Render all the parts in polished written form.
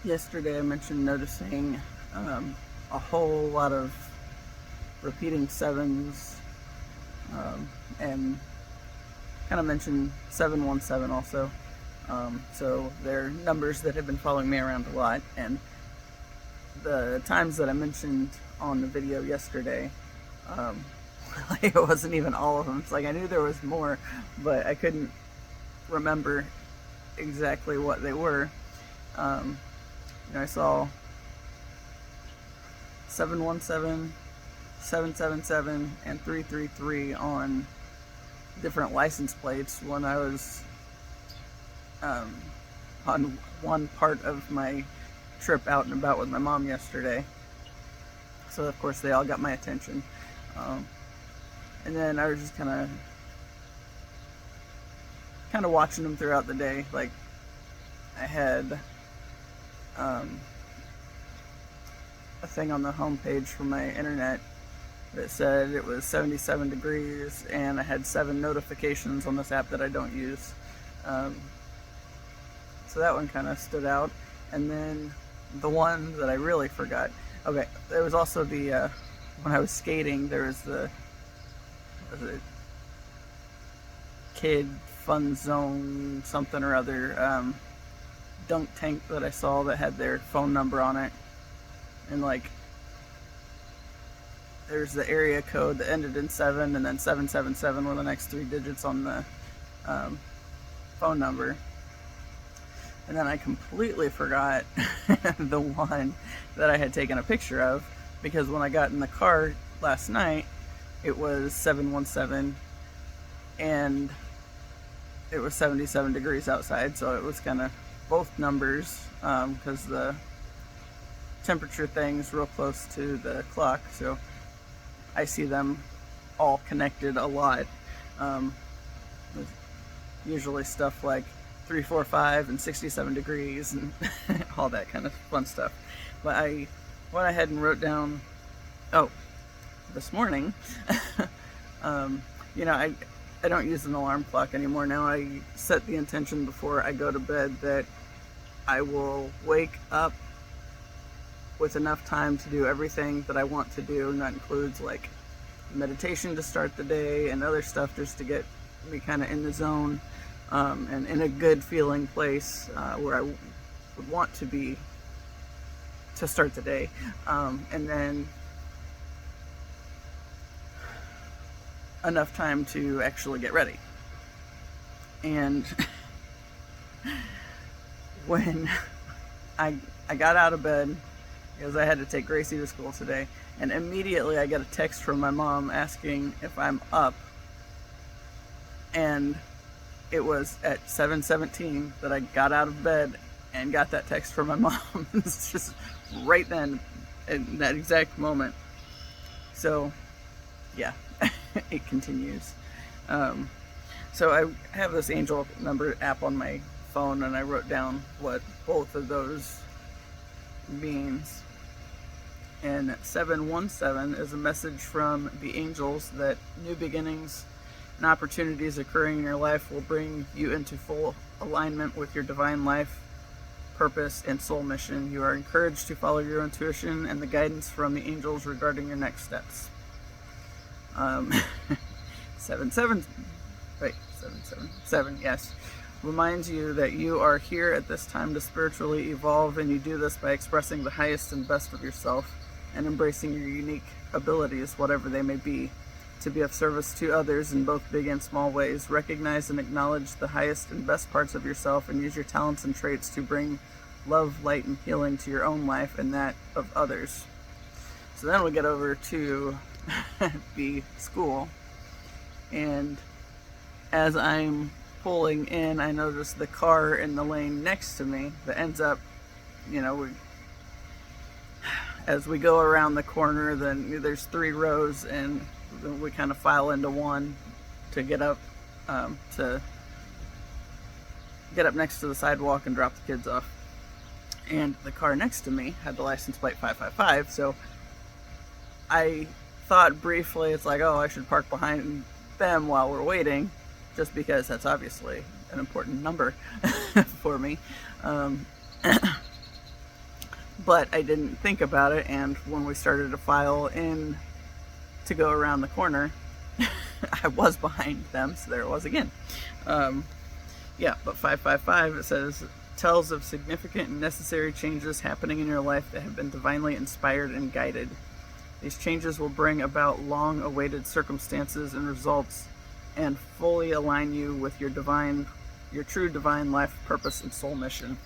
Yesterday I mentioned noticing a whole lot of repeating sevens, and kind of mentioned 717 also. So they're numbers that have been following me around a lot, and the times that I mentioned on the video yesterday, um, it wasn't even all of them. It's like I knew there was more, but I couldn't remember exactly what they were. Um, I saw 717, 777, and 333 on different license plates when I was um, on one part of my trip out and about with my mom yesterday. So of course they all got my attention. Um, and then I was just kind of watching them throughout the day. Like I had um, a thing on the homepage for my internet that said it was 77 degrees, and I had 7 notifications on this app that I don't use. Um, so that one kind of stood out. And then the one that I really forgot. Okay, there was also the when I was skating, there was the kid fun zone something or other dunk tank that I saw that had their phone number on it, and like there's the area code that ended in 7, and then 777 were the next 3 digits on the um, phone number. And then I completely forgot the one that I had taken a picture of, because when I got in the car last night, it was 717, and it was 77 degrees outside, so it was kind of both numbers, because the temperature thing's real close to the clock, so I see them all connected a lot. Um, Usually stuff like 345 and 67 degrees and all that kind of fun stuff. But I went ahead and wrote down, oh, this morning, I don't use an alarm clock anymore now. I set the intention before I go to bed that I will wake up with enough time to do everything that I want to do, and that includes like meditation to start the day and other stuff just to get me kind of in the zone, and in a good feeling place where I would want to be to start the day, and then enough time to actually get ready. And when I got out of bed, because I had to take Gracie to school today, and immediately I get a text from my mom asking if I'm up, and it was at 7:17 that I got out of bed and got that text from my mom. It's just right then, in that exact moment. So, yeah, it continues. So I have this angel number app on my phone, and I wrote down what both of those means. And 717 is a message from the angels that new beginnings and opportunities occurring in your life will bring you into full alignment with your divine life, purpose, and soul mission. You are encouraged to follow your intuition and the guidance from the angels regarding your next steps. 7 7, yes, reminds you that you are here at this time to spiritually evolve, and you do this by expressing the highest and best of yourself and embracing your unique abilities, whatever they may be, to be of service to others in both big and small ways. Recognize and acknowledge the highest and best parts of yourself, and use your talents and traits to bring love, light, and healing to your own life and that of others. So then we get over to the school, and as I'm pulling in, I notice the car in the lane next to me that ends up, as we go around the corner, then there's 3 rows, and then we kind of file into one to get up next to the sidewalk and drop the kids off. And the car next to me had the license plate 555, so I thought briefly, it's like, oh, I should park behind them while we're waiting, just because that's obviously an important number for me. but I didn't think about it, and when we started to file in to go around the corner, I was behind them, so there it was again. Yeah, but 555, it says, tells of significant and necessary changes happening in your life that have been divinely inspired and guided. These changes will bring about long-awaited circumstances and results and fully align you with your true divine life purpose and soul mission.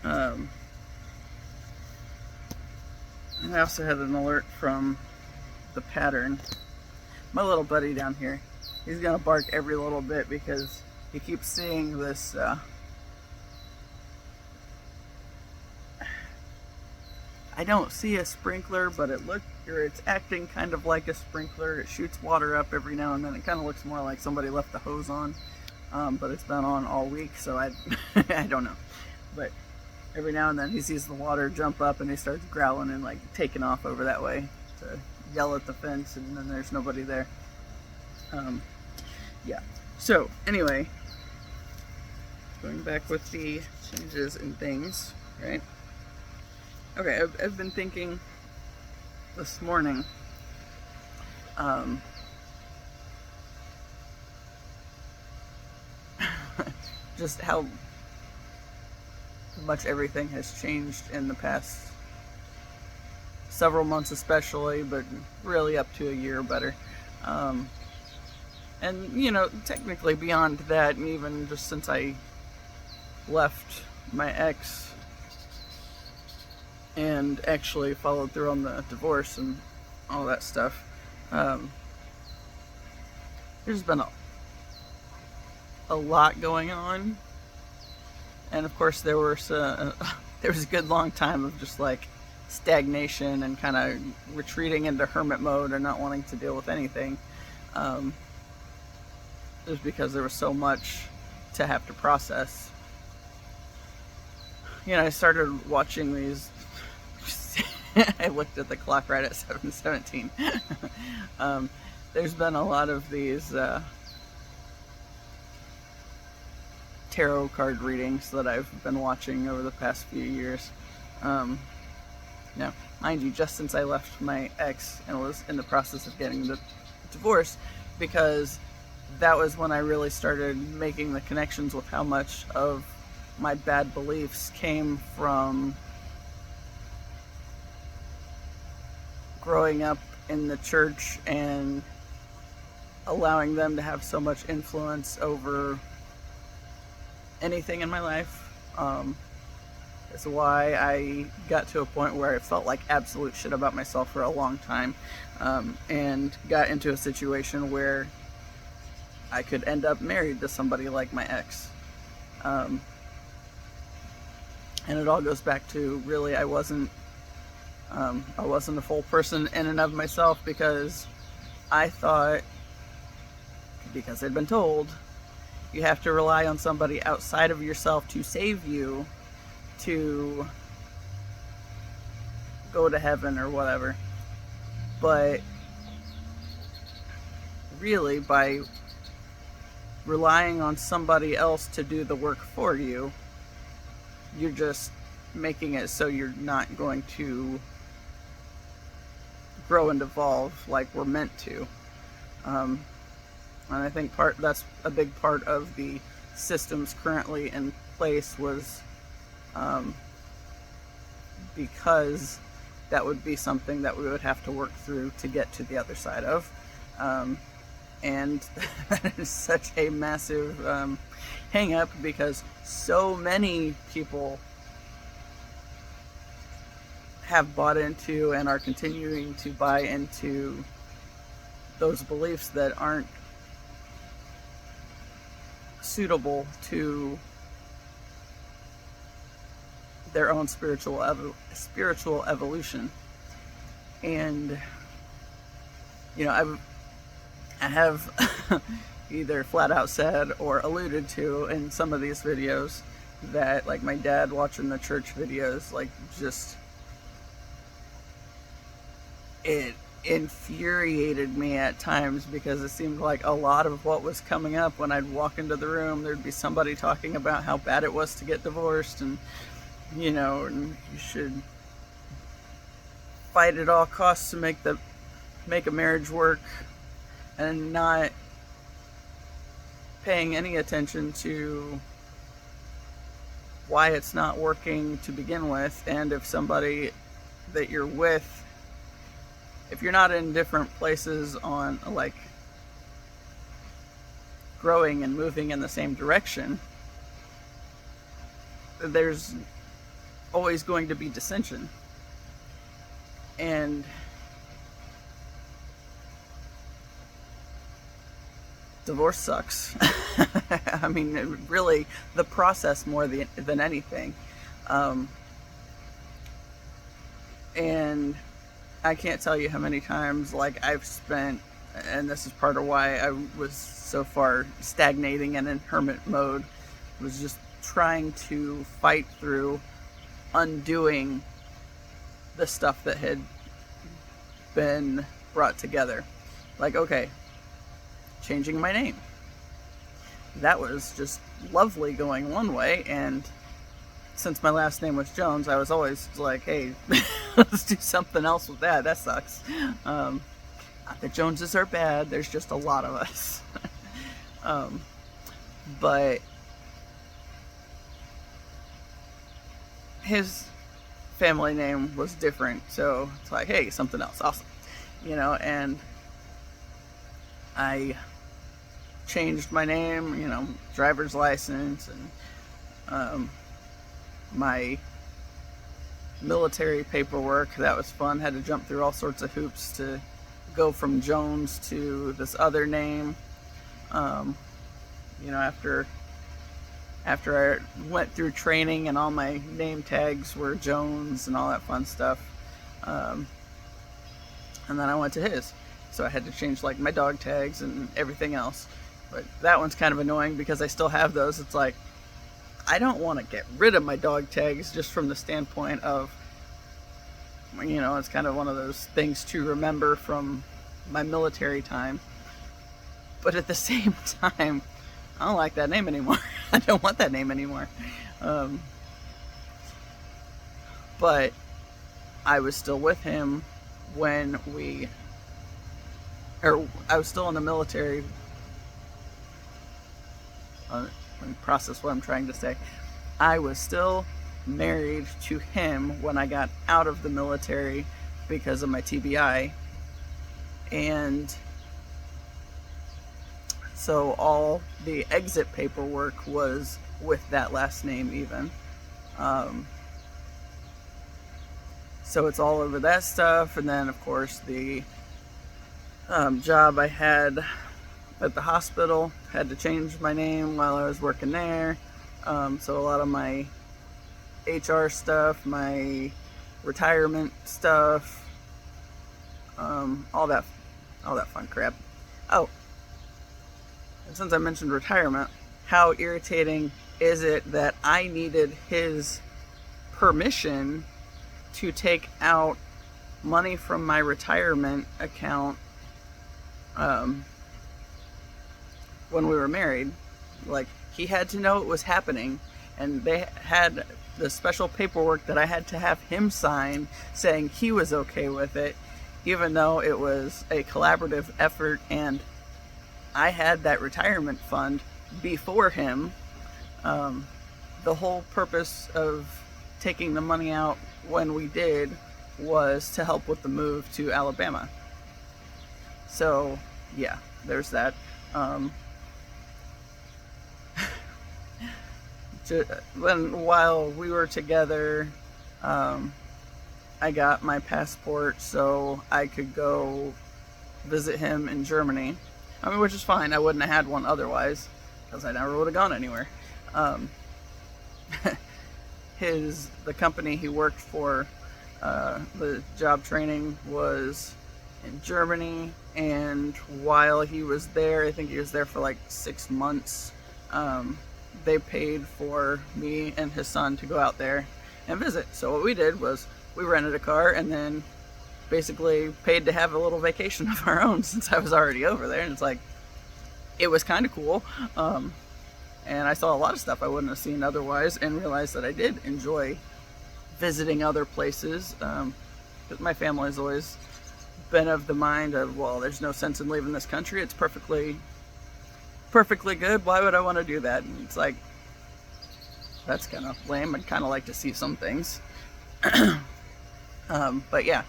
I also had an alert from the pattern. My little buddy down here, he's gonna bark every little bit because he keeps seeing this I don't see a sprinkler, but it's acting kind of like a sprinkler. It shoots water up every now and then. It kind of looks more like somebody left the hose on, but it's been on all week, so I don't know. But every now and then he sees the water jump up and he starts growling and like taking off over that way to yell at the fence, and then there's nobody there. Yeah. So anyway, going back with the changes and things, right? Okay, I've been thinking this morning, just how much everything has changed in the past several months especially, but really up to a year better. And, you know, technically beyond that, and even just since I left my ex and actually followed through on the divorce and all that stuff, there's been a lot going on. And of course there was a good long time of just like stagnation and kind of retreating into hermit mode and not wanting to deal with anything. Just because there was so much to have to process. You know, I started watching these. I looked at the clock right at 7:17. There's been a lot of these tarot card readings that I've been watching over the past few years. Now, mind you, just since I left my ex and was in the process of getting the divorce, because that was when I really started making the connections with how much of my bad beliefs came from growing up in the church and allowing them to have so much influence over anything in my life. That's why I got to a point where I felt like absolute shit about myself for a long time, and got into a situation where I could end up married to somebody like my ex. And it all goes back to really I wasn't a full person in and of myself, because I thought, because I'd been told, you have to rely on somebody outside of yourself to save you, to go to heaven or whatever. But really, by relying on somebody else to do the work for you, you're just making it so you're not going to grow and evolve like we're meant to. And I think that's a big part of the systems currently in place, was because that would be something that we would have to work through to get to the other side of. And that is such a massive hang up, because so many people have bought into and are continuing to buy into those beliefs that aren't suitable to their own spiritual evolution. And you know, I have either flat out said or alluded to in some of these videos that, like, my dad watching the church videos, like, just, it infuriated me at times, because it seemed like a lot of what was coming up when I'd walk into the room, there'd be somebody talking about how bad it was to get divorced, and and you should fight at all costs to make a marriage work, and not paying any attention to why it's not working to begin with. And if somebody that you're with, if you're not in different places on like growing and moving in the same direction, there's always going to be dissension. And divorce sucks. I mean, really, the process more than anything. And I can't tell you how many times, like, I've spent, and this is part of why I was so far stagnating and in hermit mode, was just trying to fight through undoing the stuff that had been brought together. Like, okay, changing my name. That was just lovely going one way, and since my last name was Jones, I was always like, hey, let's do something else with that. That sucks. Not that Joneses are bad, there's just a lot of us. But his family name was different, so it's like, hey, something else, awesome. And I changed my name, driver's license, and my military paperwork. That was fun. Had to jump through all sorts of hoops to go from Jones to this other name. After I went through training and all my name tags were Jones and all that fun stuff. And then I went to his. So I had to change like my dog tags and everything else. But that one's kind of annoying because I still have those. It's like, I don't want to get rid of my dog tags, just from the standpoint of, it's kind of one of those things to remember from my military time. But at the same time, I don't like that name anymore. I don't want that name anymore. But I was still with him when I was still in the military. Let me process what I'm trying to say. I was still married to him when I got out of the military because of my TBI. And so all the exit paperwork was with that last name even. So it's all over that stuff. And then, of course, the job I had at the hospital, had to change my name while I was working there. So a lot of my HR stuff, my retirement stuff, all that fun crap. Oh, and since I mentioned retirement, how irritating is it that I needed his permission to take out money from my retirement account when we were married. Like, he had to know it was happening, and they had the special paperwork that I had to have him sign saying he was okay with it, even though it was a collaborative effort and I had that retirement fund before him. The whole purpose of taking the money out when we did was to help with the move to Alabama. So yeah, there's that. While we were together, I got my passport so I could go visit him in Germany. I mean, which is fine. I wouldn't have had one otherwise, because I never would have gone anywhere. The company he worked for, the job training was in Germany, and while he was there, I think he was there for like 6 months, they paid for me and his son to go out there and visit. So what we did was we rented a car and then basically paid to have a little vacation of our own, since I was already over there. And it's like, it was kind of cool. And I saw a lot of stuff I wouldn't have seen otherwise, and realized that I did enjoy visiting other places. But my family has always been of the mind of, well, there's no sense in leaving this country. It's perfectly good. Why would I want to do that? And it's like, that's kind of lame. I'd kind of like to see some things. But yeah,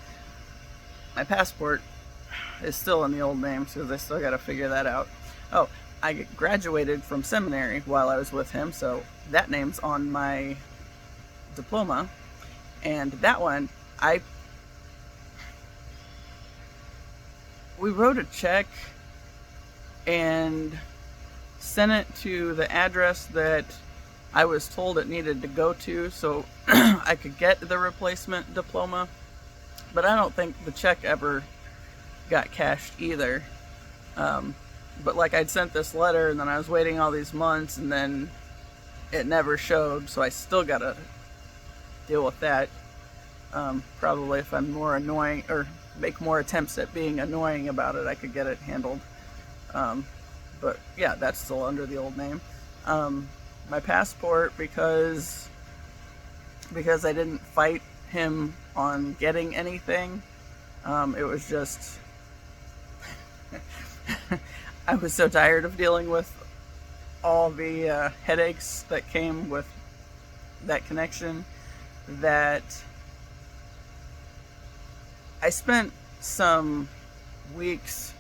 my passport is still in the old name because I still got to figure that out. Oh, I graduated from seminary while I was with him, so that name's on my diploma. And that one, we wrote a check and sent it to the address that I was told it needed to go to so I could get the replacement diploma. But I don't think the check ever got cashed either. But like, I'd sent this letter and then I was waiting all these months and then it never showed, so I still gotta deal with that. Probably if I'm more annoying or make more attempts at being annoying about it, I could get it handled. But yeah, that's still under the old name. My passport, because I didn't fight him on getting anything, it was just I was so tired of dealing with all the headaches that came with that connection that I spent some weeks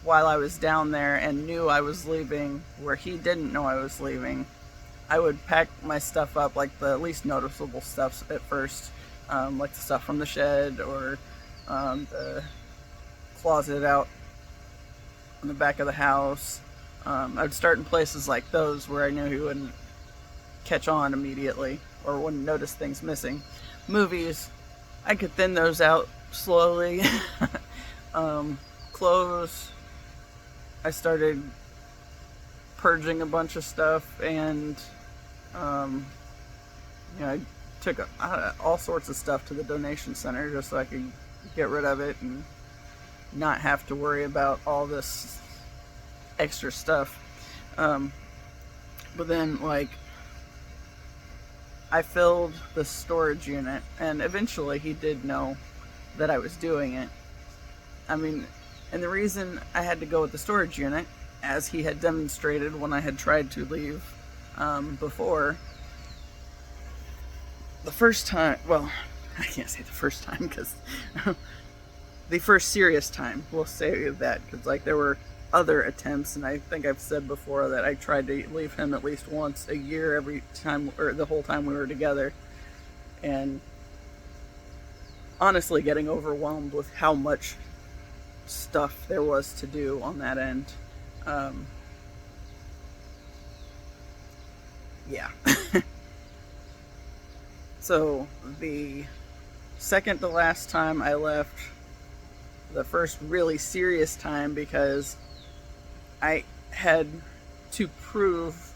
while I was down there and knew I was leaving where he didn't know I was leaving. I would pack my stuff up, like the least noticeable stuff at first, like the stuff from the shed or the closet out in the back of the house. I'd start in places like those where I knew he wouldn't catch on immediately or wouldn't notice things missing. Movies, I could thin those out slowly. Clothes, I started purging a bunch of stuff, and I took all sorts of stuff to the donation center just so I could get rid of it and not have to worry about all this extra stuff. But then, like, I filled the storage unit, and eventually he did know that I was doing it. I mean, and the reason I had to go with the storage unit, as he had demonstrated when I had tried to leave before, the first time, well, I can't say the first time because the first serious time, we'll say that, because like there were other attempts, and I think I've said before that I tried to leave him at least once a year every time, or the whole time we were together, and honestly getting overwhelmed with how much stuff there was to do on that end. Yeah. So the second to last time I left, the first really serious time, because I had to prove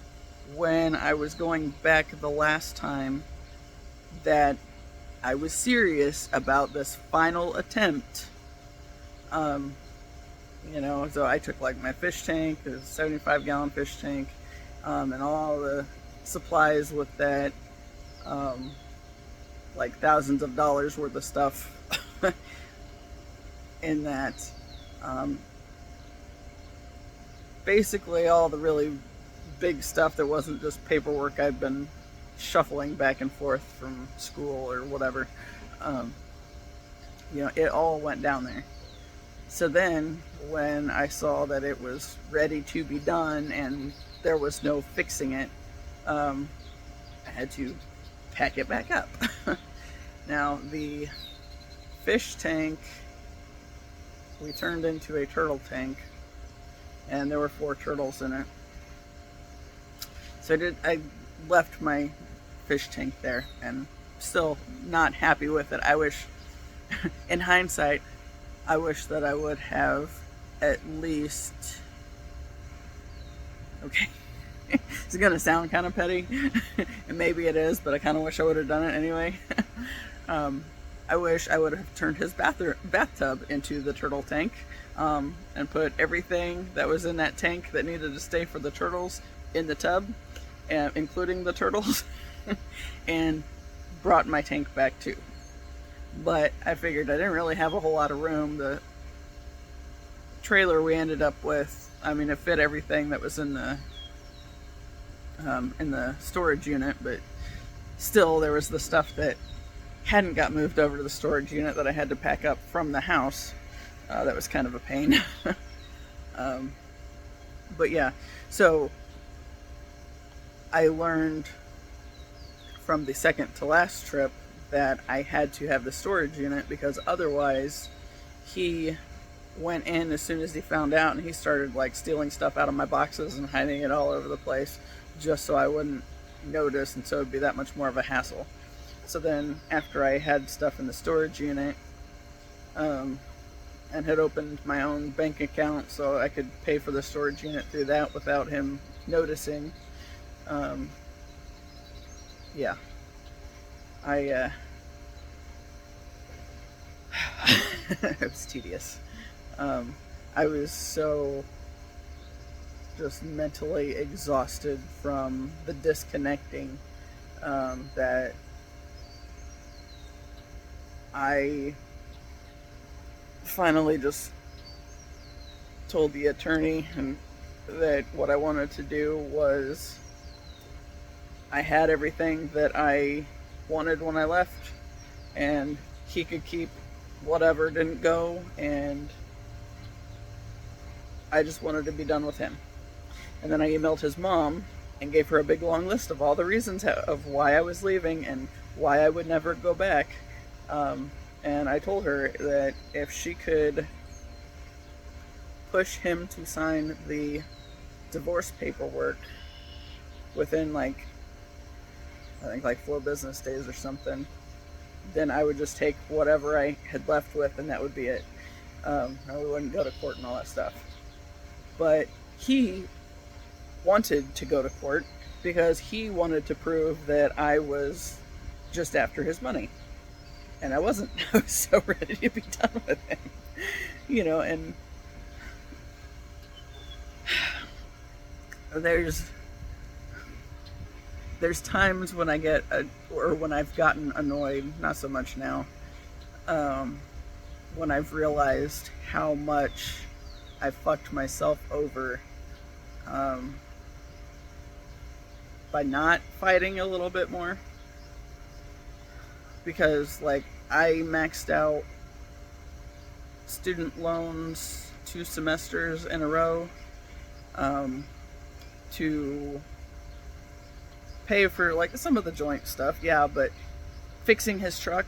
when I was going back the last time that I was serious about this final attempt. So I took like my fish tank, a 75-gallon fish tank, and all the supplies with that, like thousands of dollars worth of stuff in that. Basically all the really big stuff that wasn't just paperwork I'd been shuffling back and forth from school or whatever. It all went down there. So then when I saw that it was ready to be done and there was no fixing it, I had to pack it back up. Now the fish tank we turned into a turtle tank, and there were 4 turtles in it. So I left my fish tank there, and still not happy with it. I wish, in hindsight, I wish that I would have at least, okay, it's gonna sound kind of petty, and maybe it is, but I kind of wish I would have done it anyway. I wish I would have turned his bathtub into the turtle tank, and put everything that was in that tank that needed to stay for the turtles in the tub, including the turtles, and brought my tank back too. But I figured I didn't really have a whole lot of room. The trailer we ended up with, I mean, it fit everything that was in the storage unit, but still there was the stuff that hadn't got moved over to the storage unit that I had to pack up from the house. That was kind of a pain. But yeah, so I learned from the second to last trip that I had to have the storage unit, because otherwise he went in as soon as he found out, and he started like stealing stuff out of my boxes and hiding it all over the place just so I wouldn't notice, and so it'd be that much more of a hassle. So then after I had stuff in the storage unit, and had opened my own bank account so I could pay for the storage unit through that without him noticing, yeah, it was tedious. I was so just mentally exhausted from the disconnecting, that I finally just told the attorney that what I wanted to do was, I had everything that I wanted when I left, and he could keep whatever didn't go, and I just wanted to be done with him. And then I emailed his mom and gave her a big long list of all the reasons of why I was leaving and why I would never go back. And I told her that if she could push him to sign the divorce paperwork within I think 4 business days or something, then I would just take whatever I had left with, and that would be it. And we wouldn't go to court and all that stuff. But he wanted to go to court because he wanted to prove that I was just after his money. And I wasn't. I was so ready to be done with him. And there's times when I get, or when I've gotten annoyed, not so much now, when I've realized how much I fucked myself over by not fighting a little bit more. Because, I maxed out student loans 2 semesters in a row to pay for, some of the joint stuff, yeah, but fixing his truck,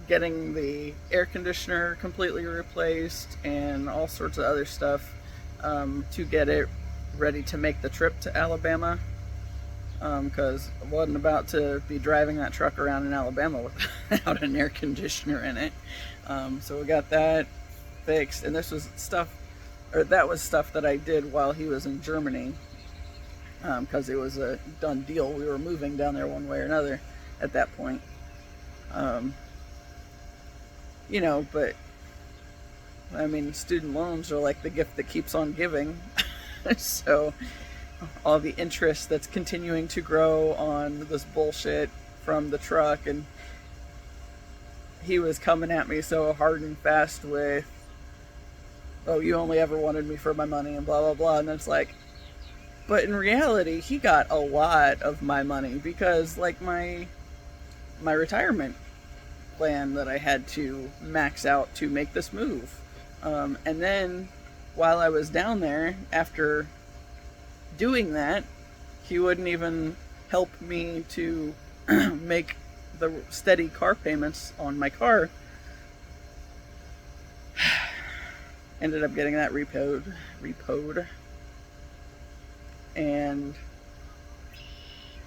getting the air conditioner completely replaced, and all sorts of other stuff to get it ready to make the trip to Alabama. Because I wasn't about to be driving that truck around in Alabama without an air conditioner in it. So we got that fixed, and that was stuff that I did while he was in Germany, because it was a done deal. We were moving down there one way or another at that point. But I mean, student loans are like the gift that keeps on giving. So all the interest that's continuing to grow on this bullshit from the truck, and he was coming at me so hard and fast with, oh, you only ever wanted me for my money and blah blah blah. And it's like, but in reality he got a lot of my money, because my retirement plan that I had to max out to make this move, and then while I was down there, after doing that, he wouldn't even help me to make the steady car payments on my car. Ended up getting that repoed, and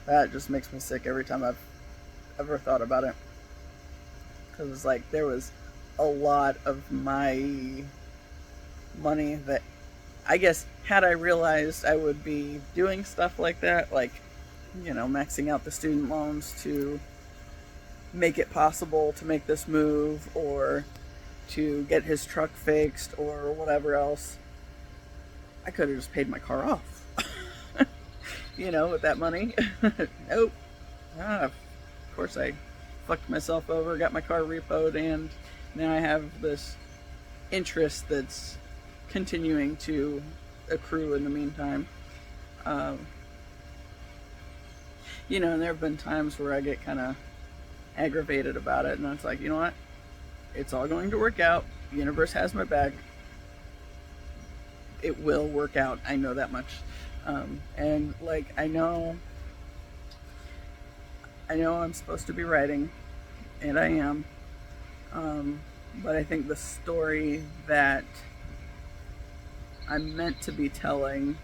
that just makes me sick every time I've ever thought about it, because it's there was a lot of my money that, I guess, had I realized I would be doing stuff like that, maxing out the student loans to make it possible to make this move, or to get his truck fixed, or whatever else, I could have just paid my car off, with that money. Nope. course, I fucked myself over, got my car repoed, and now I have this interest that's continuing to accrue in the meantime. You know, and there have been times where I get kind of aggravated about it, and it's like, you know what? It's all going to work out. The universe has my back. It will work out. I know that much. And like, I know I'm supposed to be writing, and I am. But I think the story that I'm meant to be telling,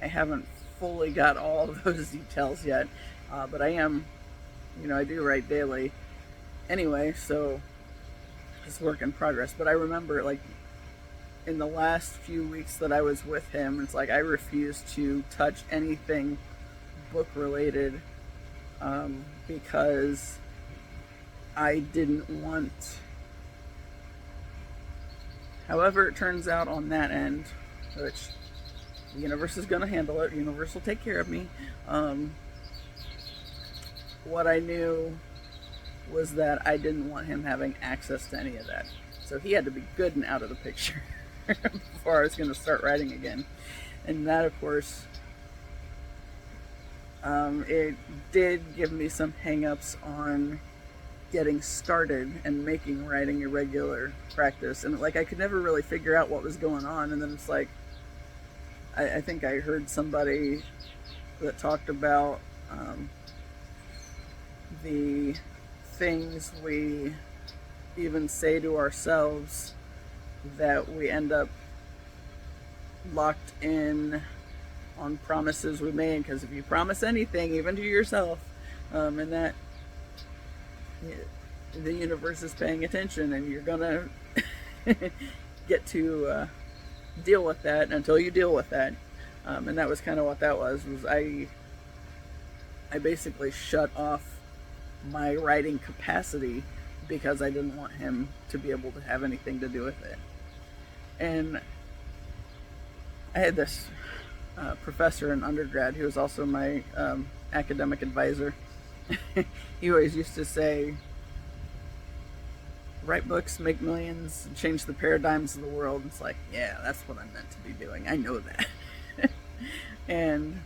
I haven't fully got all of those details yet. But I am, you know, I do write daily anyway, so it's work in progress. But I remember, like, in the last few weeks that I was with him, it's like I refused to touch anything book related, because I didn't want, however it turns out on that end, which the universe is going to handle it, the universe will take care of me. What I knew was that I didn't want him having access to any of that. So he had to be good and out of the picture before I was going to start writing again. And that, of course, it did give me some hang-ups on getting started and making writing a regular practice. And like, I could never really figure out what was going on. And then it's like, I think I heard somebody that talked about the things we even say to ourselves that we end up locked in on promises we made. Because if you promise anything, even to yourself, and that the universe is paying attention, and you're gonna get to deal with that until you deal with that. And that was kind of what that was I basically shut off my writing capacity because I didn't want him to be able to have anything to do with it. And I had this professor in undergrad who was also my academic advisor. He always used to say, write books, make millions, and change the paradigms of the world. It's like, yeah, that's what I'm meant to be doing. I know that. And,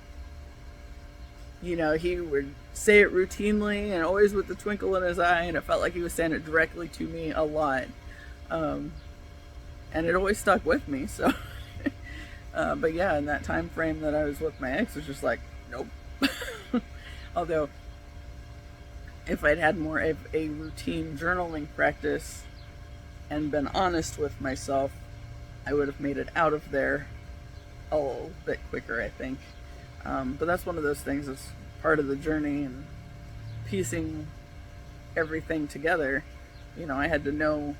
you know, he would say it routinely and always with the twinkle in his eye, and it felt like he was saying it directly to me a lot. And it always stuck with me, so. But yeah, in that time frame that I was with my ex, it was just like, nope. Although, if I'd had more of a routine journaling practice and been honest with myself, I would have made it out of there a little bit quicker, I think. But that's one of those things that's part of the journey, and piecing everything together. You know, I had to know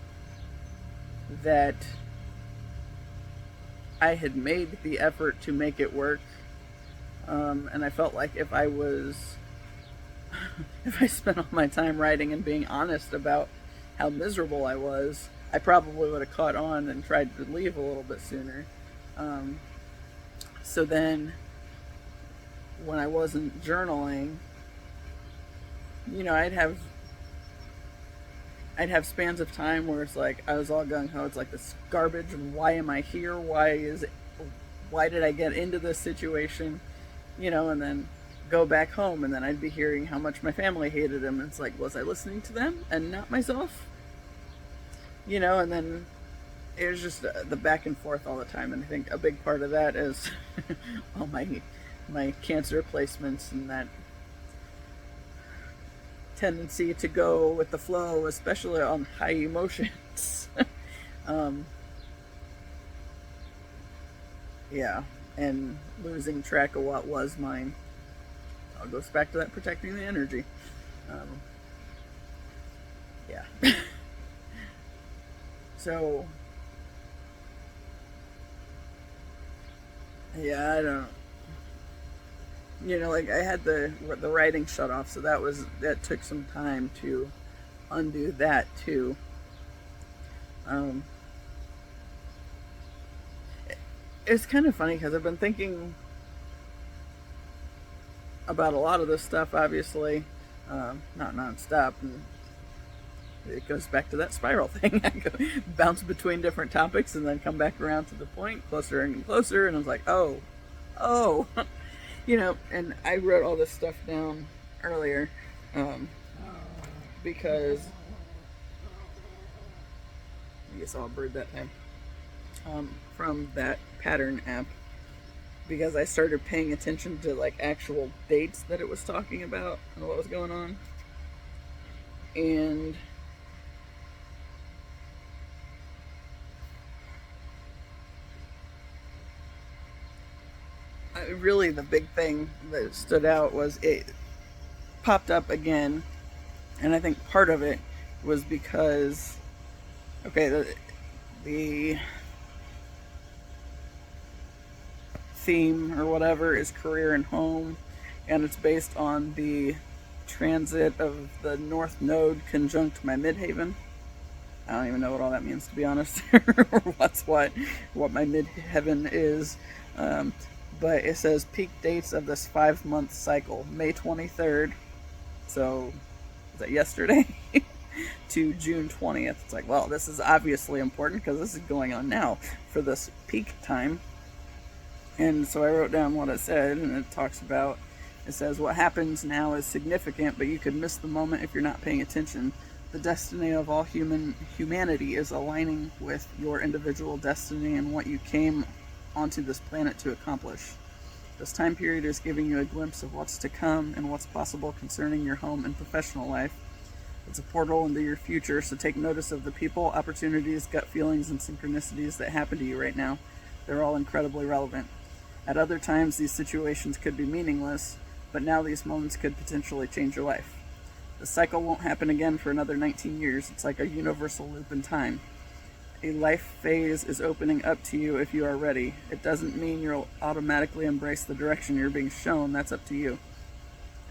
that I had made the effort to make it work. And I felt like if I spent all my time writing and being honest about how miserable I was, I probably would have caught on and tried to leave a little bit sooner. So then, when I wasn't journaling, you know, I'd have spans of time where it's like I was all gung-ho. It's like, this garbage. Why am I here? Why did I get into this situation? You know, and then go back home, and then I'd be hearing how much my family hated him. And it's like, was I listening to them and not myself? You know, and then it was just the back and forth all the time. And I think a big part of that is all my cancer placements, and that tendency to go with the flow, especially on high emotions. Yeah, and losing track of what was mine. It all goes back to that protecting the energy. Yeah. So, yeah, I don't. You know, like, I had the writing shut off, so that took some time to undo that too. It's kind of funny because I've been thinking about a lot of this stuff, obviously, not nonstop. And it goes back to that spiral thing. I go bounce between different topics and then come back around to the point, closer and closer. And I was like, oh, and I wrote all this stuff down earlier because I guess I'll bird that time from that pattern app, because I started paying attention to like actual dates that it was talking about and what was going on. And really the big thing that stood out was it popped up again, and I think part of it was because the theme or whatever is career and home, and it's based on the transit of the North Node conjunct my midheaven. I don't even know what all that means, to be honest, or what my midheaven is. But it says peak dates of this 5-month cycle, May 23rd, so is that yesterday, to June 20th. It's like, well, this is obviously important because this is going on now for this peak time. And so I wrote down what it said, and it says, what happens now is significant, but you could miss the moment if you're not paying attention. The destiny of all humanity is aligning with your individual destiny and what you came onto this planet to accomplish. This time period is giving you a glimpse of what's to come and what's possible concerning your home and professional life. It's a portal into your future, so take notice of the people, opportunities, gut feelings, and synchronicities that happen to you right now. They're all incredibly relevant. At other times, these situations could be meaningless, but now these moments could potentially change your life. The cycle won't happen again for another 19 years. It's like a universal loop in time. A life phase is opening up to you if you are ready. It doesn't mean you'll automatically embrace the direction you're being shown. That's up to you.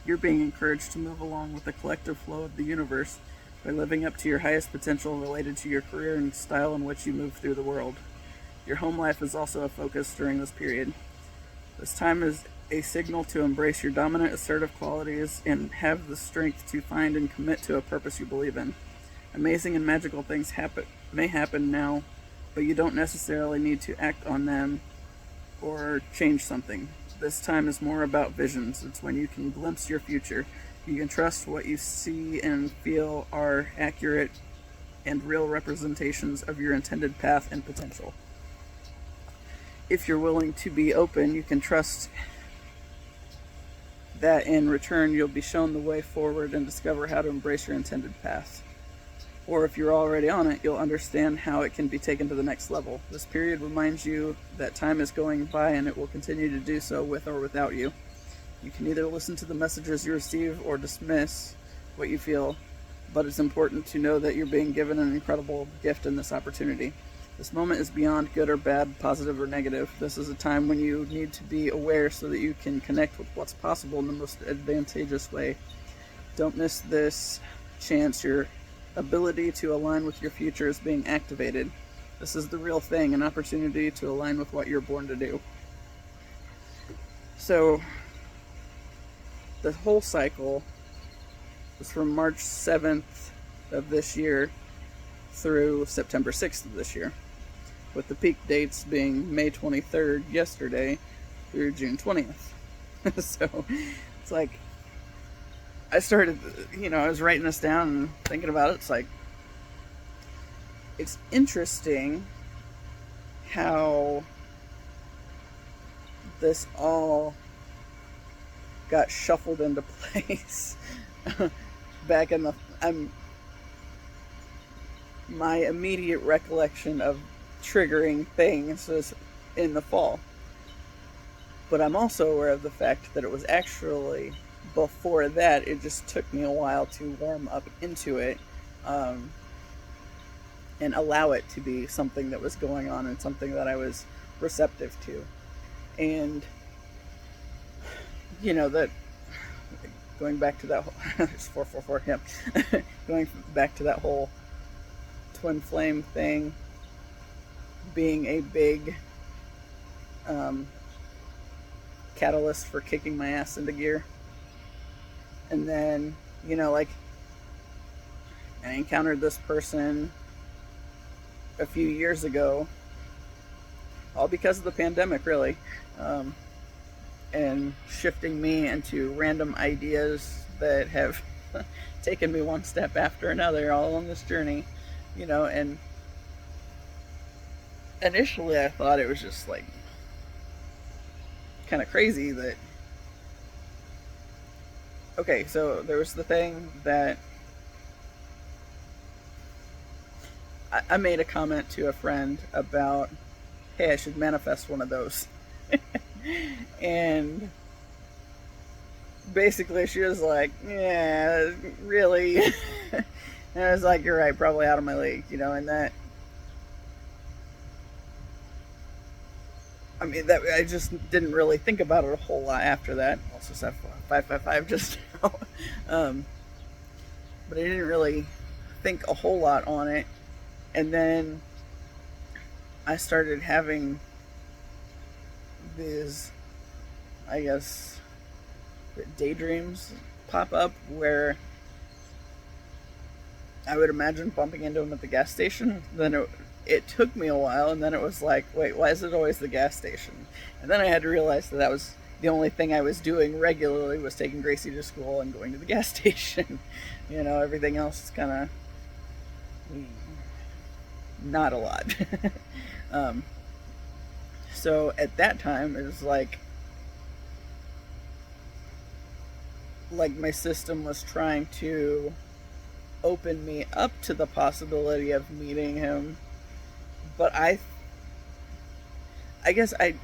You're being encouraged to move along with the collective flow of the universe by living up to your highest potential related to your career and style in which you move through the world. Your home life is also a focus during this period. This time is a signal to embrace your dominant, assertive qualities and have the strength to find and commit to a purpose you believe in. Amazing and magical things may happen now, but you don't necessarily need to act on them or change something. This time is more about visions. It's when you can glimpse your future. You can trust what you see and feel are accurate and real representations of your intended path and potential. If you're willing to be open, you can trust that in return you'll be shown the way forward and discover how to embrace your intended path. Or if you're already on it, you'll understand how it can be taken to the next level. This period reminds you that time is going by and it will continue to do so with or without you. You can either listen to the messages you receive or dismiss what you feel, but it's important to know that you're being given an incredible gift in this opportunity. This moment is beyond good or bad, positive or negative. This is a time when you need to be aware so that you can connect with what's possible in the most advantageous way. Don't miss this chance. Your ability to align with your future is being activated. This is the real thing, an opportunity to align with what you're born to do. So, the whole cycle was from March 7th of this year through September 6th of this year, with the peak dates being May 23rd, yesterday, through June 20th. So, it's like, I started, I was writing this down and thinking about it. It's like, it's interesting how this all got shuffled into place back in my immediate recollection of triggering things was in the fall. But I'm also aware of the fact that it was actually before that. It just took me a while to warm up into it and allow it to be something that was going on and something that I was receptive to. And that going back to that whole it's 444, yeah. Going back to that whole twin flame thing being a big catalyst for kicking my ass into gear. And then, Like, I encountered this person a few years ago, all because of the pandemic, really, and shifting me into random ideas that have taken me one step after another all on this journey, and initially I thought it was just like kind of crazy that, okay, so there was the thing that I made a comment to a friend about, hey, I should manifest one of those. And basically she was like, yeah, really? And I was like, you're right, probably out of my league, and that, I mean, that I just didn't really think about it a whole lot after that. Also said 555 just now. But I didn't really think a whole lot on it. And then I started having these, I guess, daydreams pop up where I would imagine bumping into him at the gas station. Then it took me a while, and then it was like, wait, why is it always the gas station? And then I had to realize that was the only thing I was doing regularly, was taking Gracie to school and going to the gas station. Everything else is kind of not a lot. So at that time, it was like my system was trying to open me up to the possibility of meeting him, but I guess I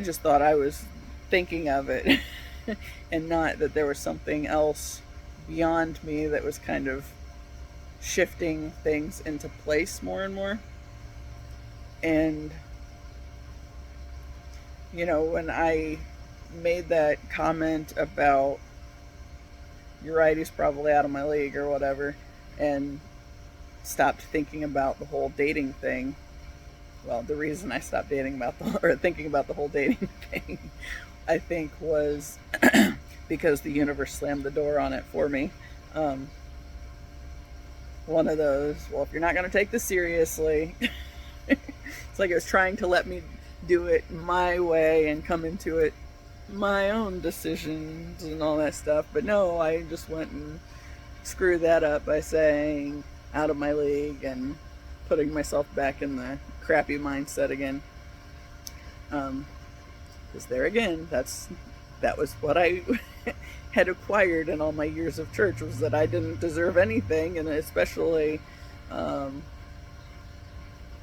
just thought I was thinking of it and not that there was something else beyond me that was kind of shifting things into place more and more. And when I made that comment about, you're right, he's probably out of my league or whatever, and stopped thinking about the whole dating thing. Well, the reason I stopped thinking about the whole dating thing, I think, was because the universe slammed the door on it for me. One of those, well, if you're not going to take this seriously, it's like it was trying to let me do it my way and come into it my own decisions and all that stuff. But no, I just went and screwed that up by saying out of my league and putting myself back in the crappy mindset again. Because there again, that was what I had acquired in all my years of church, was that I didn't deserve anything, and especially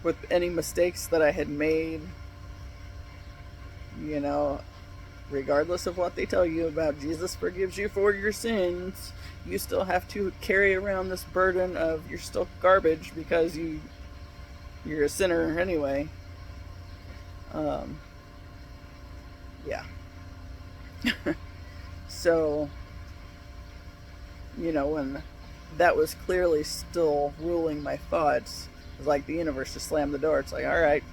with any mistakes that I had made, regardless of what they tell you about Jesus forgives you for your sins, you still have to carry around this burden of you're still garbage because you're a sinner anyway. Yeah. So, when that was clearly still ruling my thoughts, it was like the universe just slammed the door. It's like, all right,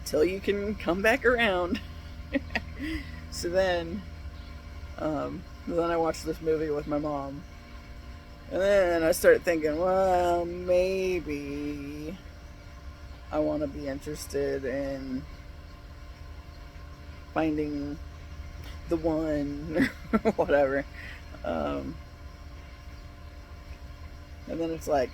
till you can come back around. So then I watched this movie with my mom, and then I started thinking, well, maybe I want to be interested in finding the one or whatever. And then it's like,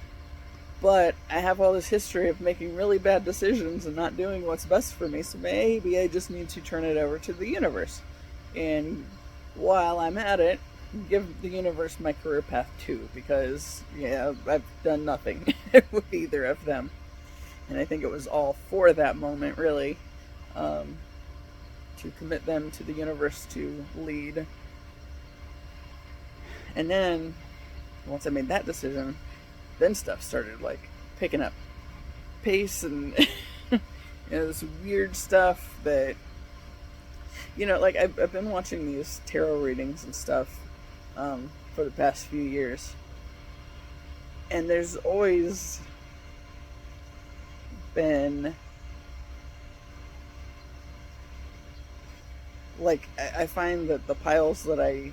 but I have all this history of making really bad decisions and not doing what's best for me, so maybe I just need to turn it over to the universe. And while I'm at it, give the universe my career path too, because, I've done nothing with either of them. And I think it was all for that moment, really, to commit them to the universe to lead. And then, once I made that decision, then stuff started picking up pace, and this weird stuff that I've been watching these tarot readings and stuff for the past few years, and there's always been I find that the piles that I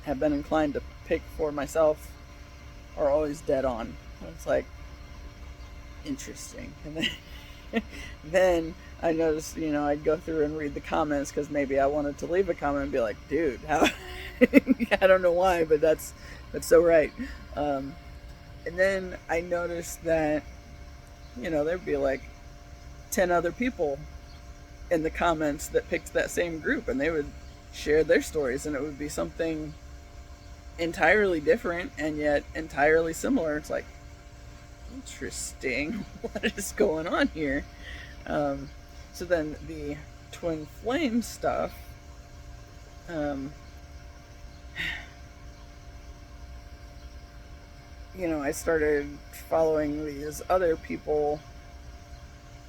have been inclined to pick for myself are always dead on. It's like, interesting. And then I noticed, I'd go through and read the comments because maybe I wanted to leave a comment and be like, dude, how? I don't know why, but that's so right. And then I noticed that, there'd be like 10 other people in the comments that picked that same group, and they would share their stories, and it would be something entirely different and yet entirely similar. It's like, interesting. What is going on here? So then the twin flame stuff, I started following these other people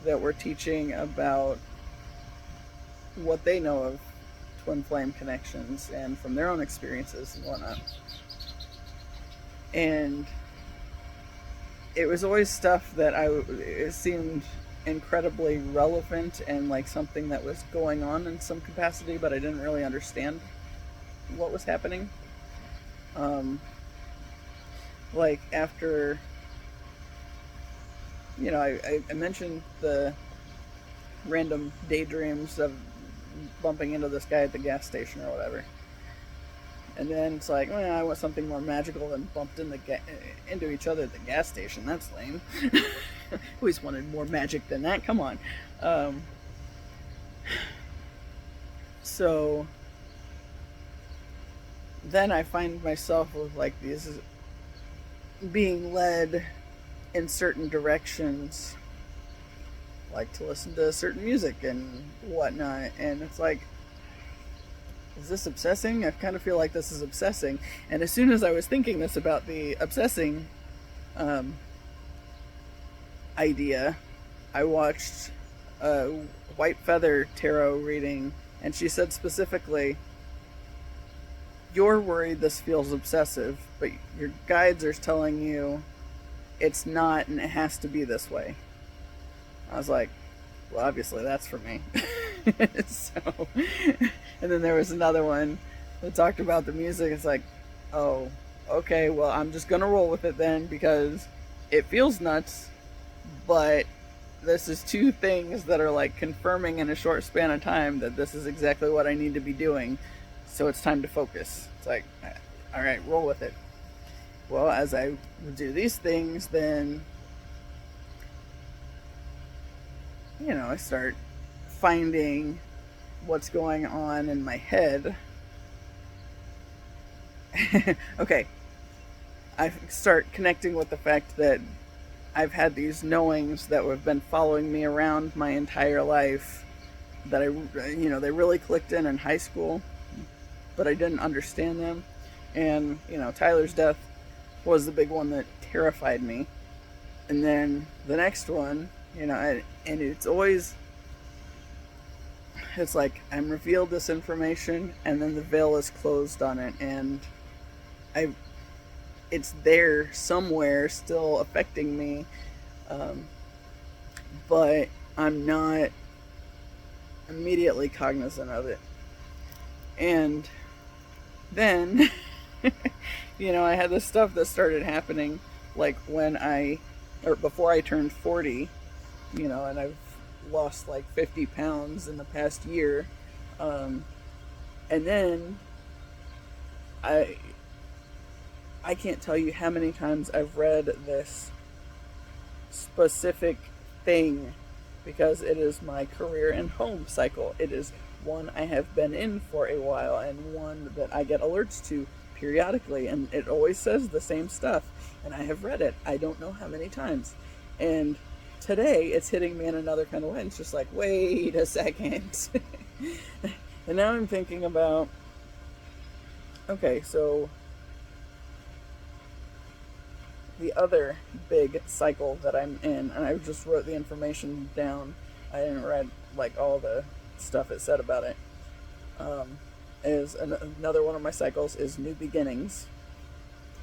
that were teaching about what they know of twin flame connections and from their own experiences and whatnot. And it was always stuff that it seemed incredibly relevant and like something that was going on in some capacity, but I didn't really understand what was happening. Like after, I mentioned the random daydreams of bumping into this guy at the gas station or whatever. And then it's like, well, I want something more magical than bumped into each other at the gas station. That's lame. Always wanted more magic than that. Come on. So then I find myself with like these being led in certain directions, like to listen to certain music and whatnot. And it's like, is this obsessing? I kind of feel like this is obsessing. And as soon as I was thinking this about the obsessing idea, I watched a White Feather tarot reading, and she said specifically, you're worried this feels obsessive, but your guides are telling you it's not and it has to be this way. I was like, well, obviously that's for me. So, and then there was another one that talked about the music. It's like, oh, okay, well, I'm just gonna roll with it then because it feels nuts, but this is two things that are like confirming in a short span of time that this is exactly what I need to be doing. So it's time to focus. It's like, all right, roll with it. Well, as I do these things, then, I start finding what's going on in my head. Okay. I start connecting with the fact that I've had these knowings that have been following me around my entire life that they really clicked in high school, but I didn't understand them. And, Tyler's death was the big one that terrified me. And then the next one, and it's always, it's like I'm revealed this information and then the veil is closed on it, and it's there somewhere still affecting me, but I'm not immediately cognizant of it. And then I had this stuff that started happening like before I turned 40, and I've lost like 50 pounds in the past year. And then I can't tell you how many times I've read this specific thing because it is my career and home cycle. It is one I have been in for a while and one that I get alerts to periodically, and it always says the same stuff, and I have read it I don't know how many times, and today it's hitting me in another kind of way. It's just like, wait a second. And now I'm thinking about, okay, so the other big cycle that I'm in, and I just wrote the information down, I didn't read like all the stuff it said about it, is another one of my cycles is New Beginnings,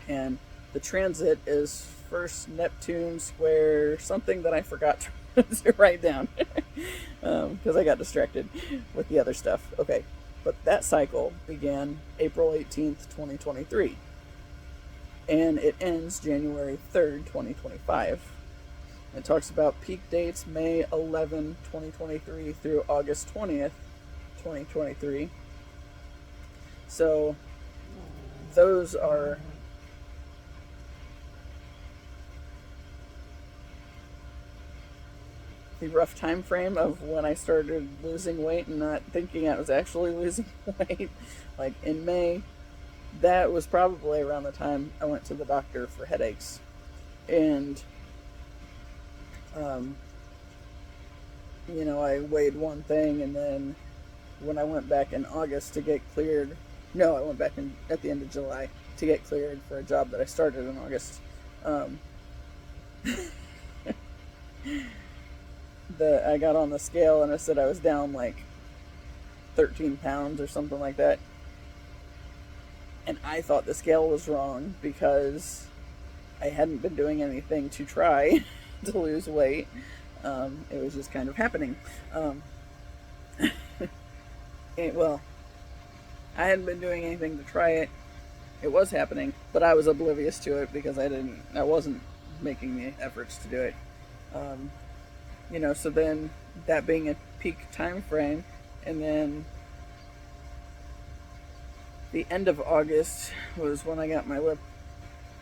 and the transit is first Neptune square something that I forgot to write down because I got distracted with the other stuff. Okay, But that cycle began April 18th, 2023, and it ends January 3rd, 2025. It talks about peak dates May 11, 2023 through August 20th, 2023. So those are the rough time frame of when I started losing weight and not thinking I was actually losing weight. Like in May, that was probably around the time I went to the doctor for headaches. And I weighed one thing, and then when I went back in August to get cleared, no, I went back at the end of July to get cleared for a job that I started in August. I got on the scale and I said I was down like 13 pounds or something like that. And I thought the scale was wrong because I hadn't been doing anything to try to lose weight. It was just kind of happening. Well, I hadn't been doing anything to try it. It was happening, but I was oblivious to it because I wasn't making the efforts to do it. So then that being a peak time frame, and then the end of August was when I got my lip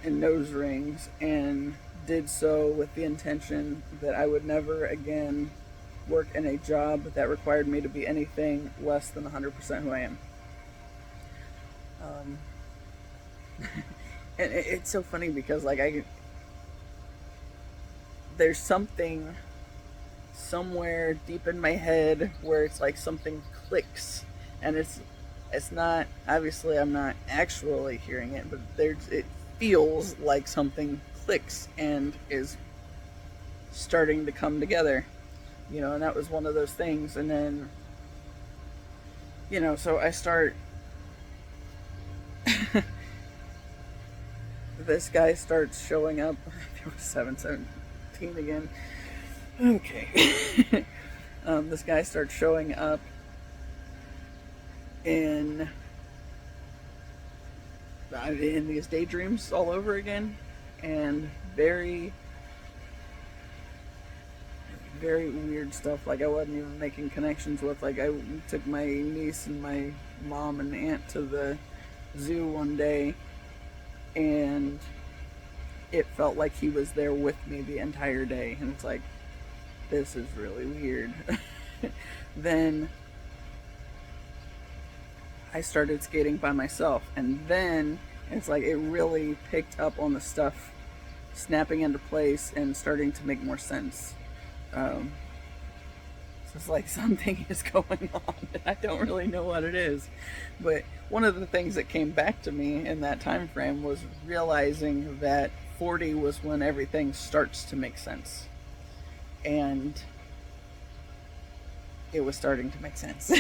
and nose rings, and did so with the intention that I would never again work in a job that required me to be anything less than 100% who I am. And it's so funny because there's something somewhere deep in my head where it's like something clicks, and it's not, obviously I'm not actually hearing it, but it feels like something clicks and is starting to come together, and that was one of those things. And then so I start this guy starts showing up. It was 7/17 again. Okay. This guy starts showing up in these daydreams all over again, and very, very weird stuff. Like I wasn't even making connections with. Like I took my niece and my mom and aunt to the zoo one day, and it felt like he was there with me the entire day, and it's like, this is really weird. Then I started skating by myself, and then it's like it really picked up on the stuff snapping into place and starting to make more sense. So it's like something is going on, and I don't really know what it is. But one of the things that came back to me in that time frame was realizing that 40 was when everything starts to make sense. And it was starting to make sense.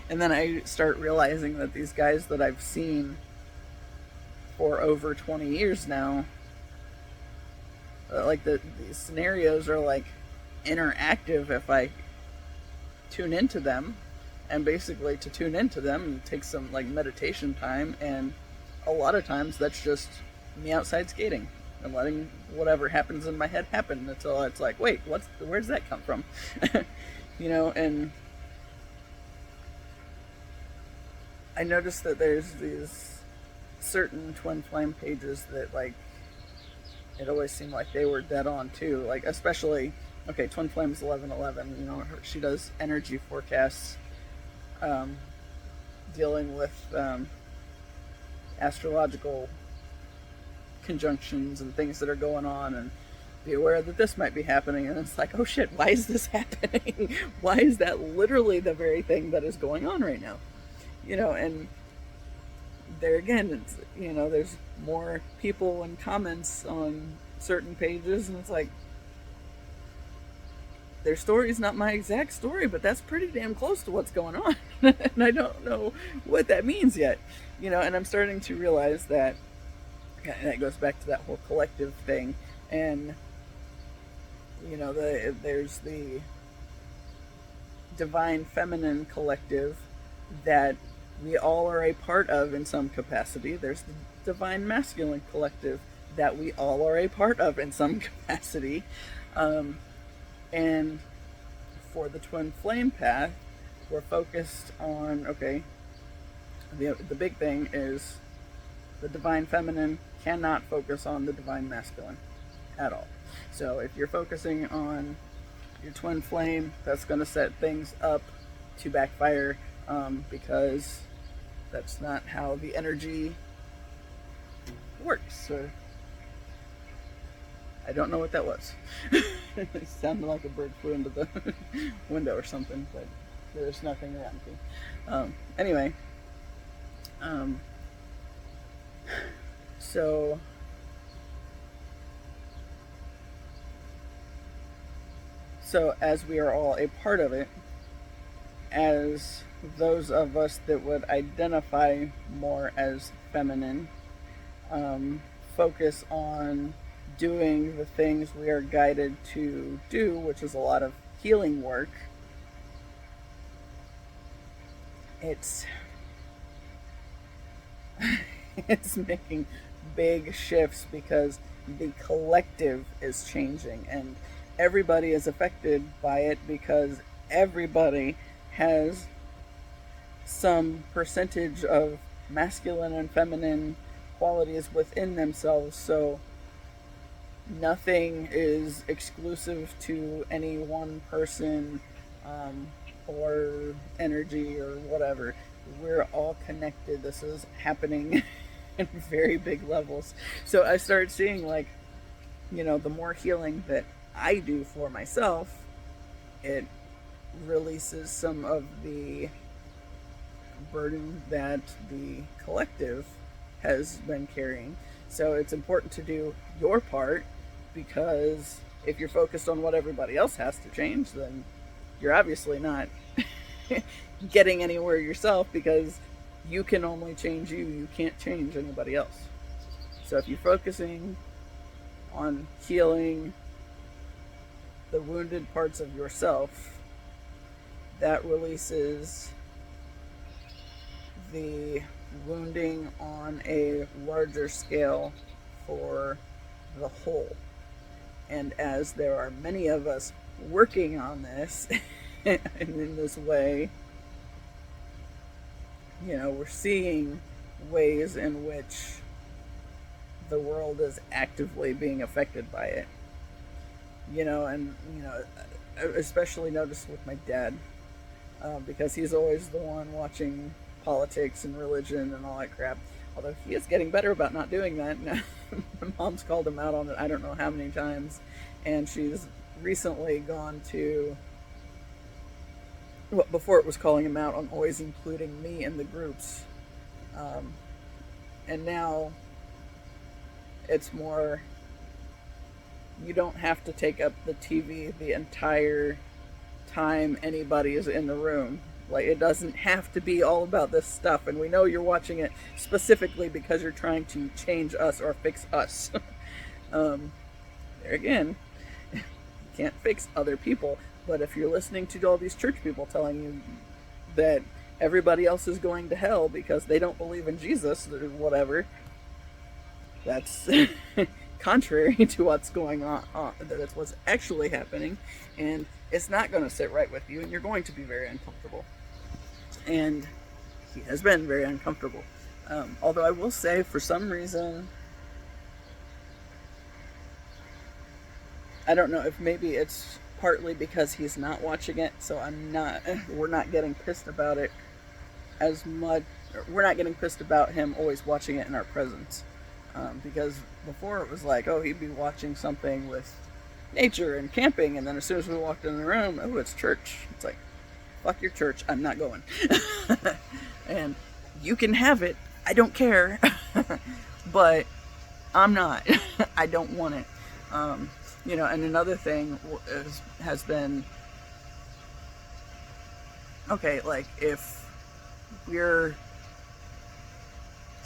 And then I start realizing that these guys that I've seen for over 20 years now, like these scenarios are like interactive if I tune into them. And basically to tune into them, it takes some like meditation time, and a lot of times that's just me outside skating and letting whatever happens in my head happen until it's like, wait, where's that come from? And I noticed that there's these certain twin flame pages that, like, it always seemed like they were dead on too. Like, especially, okay, Twin Flames 1111, she does energy forecasts, dealing with astrological conjunctions and things that are going on, and be aware that this might be happening. And it's like, oh shit, why is this happening? Why is that literally the very thing that is going on right now? And there again, it's, there's more people and comments on certain pages, and it's like, their story is not my exact story, but that's pretty damn close to what's going on. And I don't know what that means yet, and I'm starting to realize that, and that goes back to that whole collective thing. And there's the divine feminine collective that we all are a part of in some capacity. There's the Divine Masculine Collective that we all are a part of in some capacity. And for the Twin Flame path, we're focused on, okay, the big thing is the Divine Feminine cannot focus on the Divine Masculine at all. So if you're focusing on your Twin Flame, that's going to set things up to backfire, because that's not how the energy works. So I don't know what that was. It sounded like a bird flew into the window or something, but there's nothing around me. Anyway, so as we are all a part of it, as those of us that would identify more as feminine, focus on doing the things we are guided to do, which is a lot of healing work, it's making big shifts because the collective is changing and everybody is affected by it, because everybody has some percentage of masculine and feminine qualities within themselves. So nothing is exclusive to any one person, or energy or whatever. We're all connected. This is happening in very big levels. So I started seeing, like, the more healing that I do for myself, it releases some of the burden that the collective has been carrying. So it's important to do your part, because if you're focused on what everybody else has to change, then you're obviously not getting anywhere yourself, because you can only change you. You can't change anybody else. So if you're focusing on healing the wounded parts of yourself, that releases the wounding on a larger scale for the whole. And as there are many of us working on this and in this way, we're seeing ways in which the world is actively being affected by it. I especially noticed with my dad, because he's always the one watching politics and religion and all that crap. Although he is getting better about not doing that. My mom's called him out on it I don't know how many times, and she's recently gone to, well, before it was calling him out on always including me in the groups, and now it's more, you don't have to take up the TV the entire time anybody is in the room. Like, it doesn't have to be all about this stuff, and we know you're watching it specifically because you're trying to change us or fix us. There again, you can't fix other people, but if you're listening to all these church people telling you that everybody else is going to hell because they don't believe in Jesus or whatever, that's contrary to what's going on. That's what's actually happening, and it's not going to sit right with you, and you're going to be very uncomfortable. And he has been very uncomfortable. Although I will say, for some reason, I don't know if maybe it's partly because he's not watching it, so we're not getting pissed about it as much. We're not getting pissed about him always watching it in our presence. Because before it was like, oh, he'd be watching something with nature and camping, and then as soon as we walked in the room, oh, it's church. It's like, fuck your church, I'm not going. And you can have it, I don't care. But I'm not. I don't want it. And another thing has been, okay, like, if we're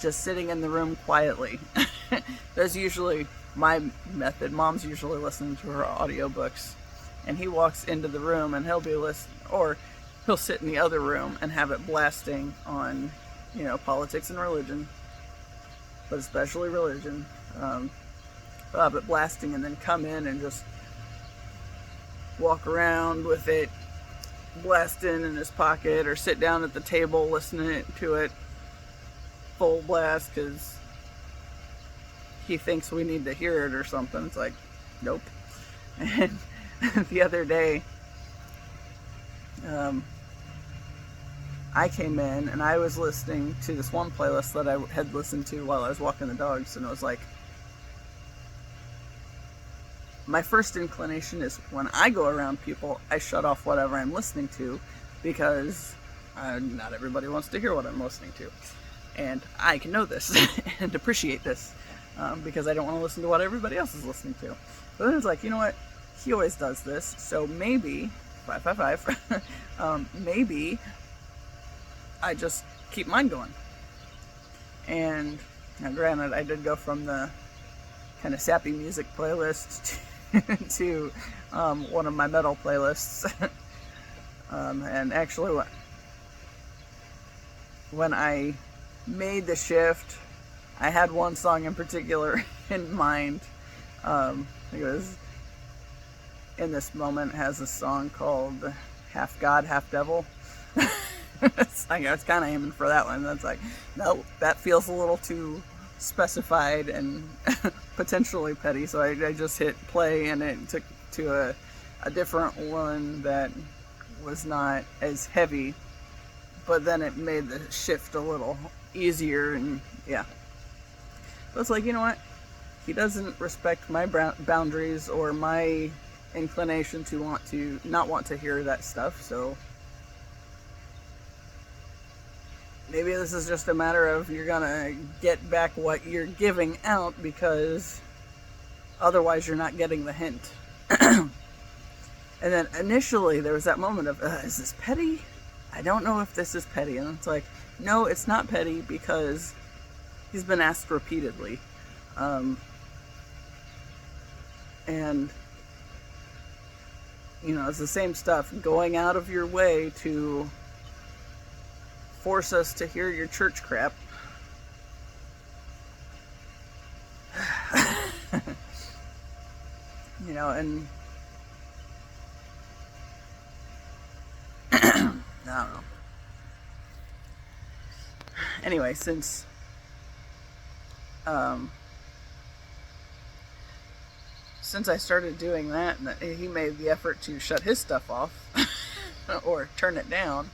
just sitting in the room quietly, that's usually my method. Mom's usually listening to her audiobooks, and he walks into the room and he'll be listening, or he'll sit in the other room and have it blasting on politics and religion, but especially religion. Have it blasting and then come in and just walk around with it blasting in his pocket, or sit down at the table listening to it full blast because he thinks we need to hear it or something. It's like, nope. And the other day, I came in and I was listening to this one playlist that I had listened to while I was walking the dogs, and it was like, my first inclination is when I go around people, I shut off whatever I'm listening to, because not everybody wants to hear what I'm listening to. And I can know this and appreciate this, because I don't want to listen to what everybody else is listening to. But then it's like, you know what? He always does this, so maybe, 555, maybe I just keep mine going. And now granted, I did go from the kind of sappy music playlist to one of my metal playlists. And actually, when I made the shift, I had one song in particular in mind. It was In This Moment has a song called Half God, Half Devil. I was kind of aiming for that one. That's like, no, that feels a little too specified and potentially petty, so I just hit play, and it took to a different one that was not as heavy, but then it made the shift a little easier. And yeah, but it's like, you know what, he doesn't respect my boundaries or my inclination to not want to hear that stuff, so maybe this is just a matter of you're gonna get back what you're giving out, because otherwise you're not getting the hint. And then initially there was that moment of, is this petty? I don't know if this is petty. And it's like, no, it's not petty, because he's been asked repeatedly. And, it's the same stuff. Going out of your way to force us to hear your church crap. And I don't know. Anyway, since I started doing that, and he made the effort to shut his stuff off or turn it down,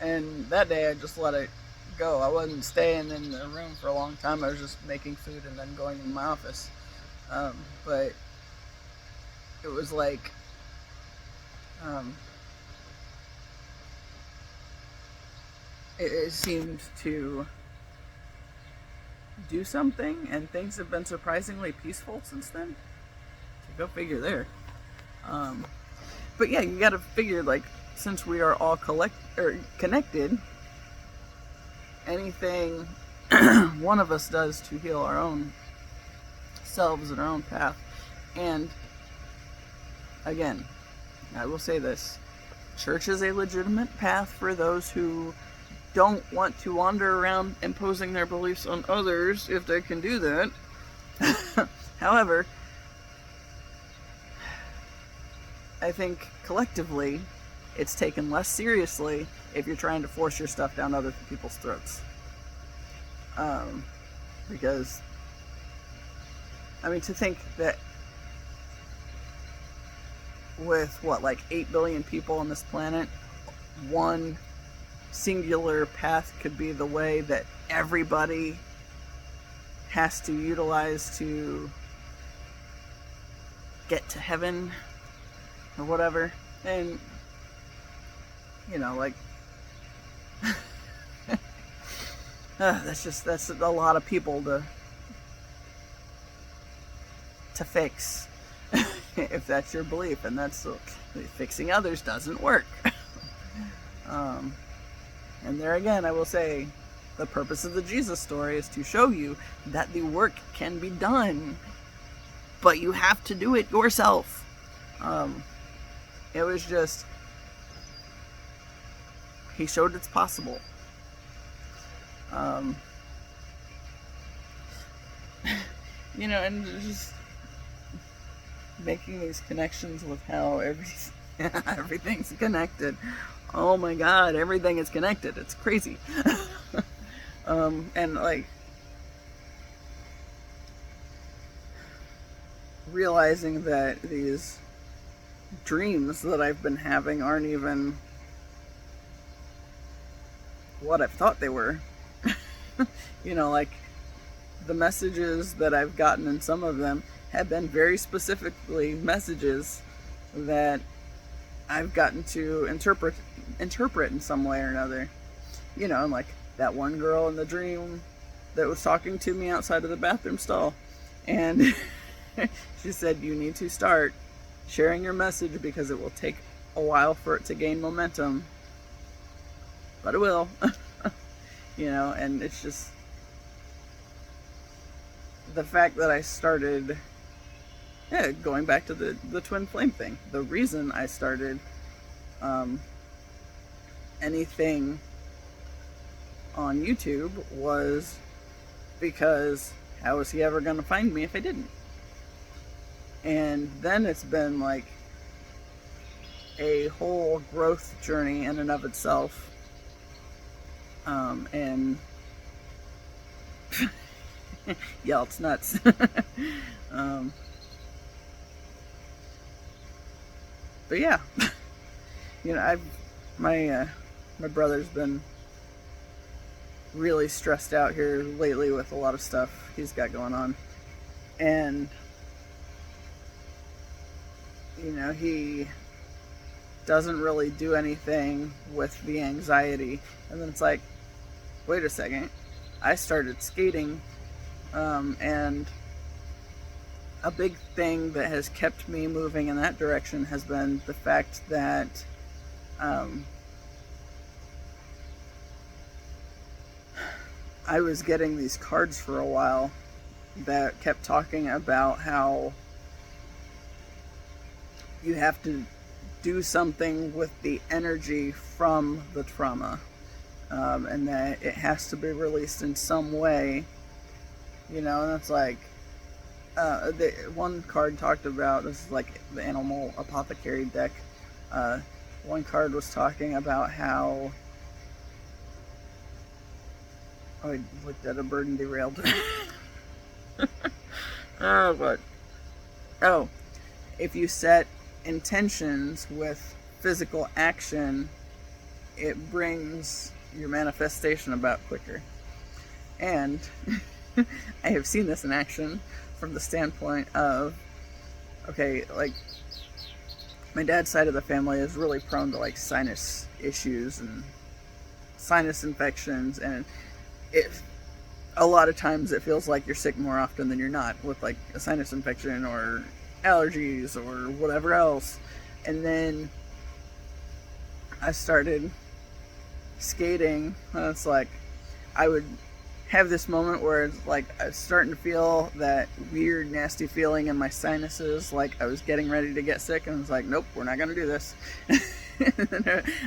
and that day I just let it go. I wasn't staying in the room for a long time. I was just making food and then going in my office. But it was like, it seemed to do something, and things have been surprisingly peaceful since then. So go figure there. But yeah, you gotta figure, like, since we are all connected, anything one of us does to heal our own selves and our own path. And again, I will say this: church is a legitimate path for those who don't want to wander around imposing their beliefs on others, if they can do that. However, I think collectively it's taken less seriously if you're trying to force your stuff down other people's throats. Because, to think that with, 8 billion people on this planet, one singular path could be the way that everybody has to utilize to get to heaven or whatever. And that's a lot of people to fix. If that's your belief, and that's fixing others doesn't work. And there again, I will say, the purpose of the Jesus story is to show you that the work can be done, but you have to do it yourself. It was just, he showed it's possible. You know, and just making these connections with how everything's connected. Oh my God, everything is connected. It's crazy. And like realizing that these dreams that I've been having aren't even what I've thought they were. You know, like the messages that I've gotten in some of them have been very specifically messages that I've gotten to interpret in some way or another. You know, and like that one girl in the dream that was talking to me outside of the bathroom stall, and she said, you need to start sharing your message because it will take a while for it to gain momentum, but it will. You know, and it's just the fact that I started, going back to the twin flame thing. The reason I started anything on YouTube was because how was he ever going to find me if I didn't? And then it's been like a whole growth journey in and of itself. And yeah, it's nuts. But yeah, you know, my brother's been really stressed out here lately with a lot of stuff he's got going on, and you know, he doesn't really do anything with the anxiety. And then it's like, wait a second, I started skating, and a big thing that has kept me moving in that direction has been the fact that I was getting these cards for a while that kept talking about how you have to do something with the energy from the trauma, and that it has to be released in some way, you know. And it's like, the one card talked about, this is like the Animal Apothecary deck, one card was talking about how, oh, I looked at a bird and derailed. If you set intentions with physical action, it brings your manifestation about quicker. And I have seen this in action from the standpoint of, okay, like my dad's side of the family is really prone to like sinus issues and sinus infections, and a lot of times it feels like you're sick more often than you're not with like a sinus infection or allergies or whatever else. And then I started skating, and it's like I would have this moment where it's like I was starting to feel that weird nasty feeling in my sinuses, like I was getting ready to get sick, and I was like, nope, we're not gonna do this.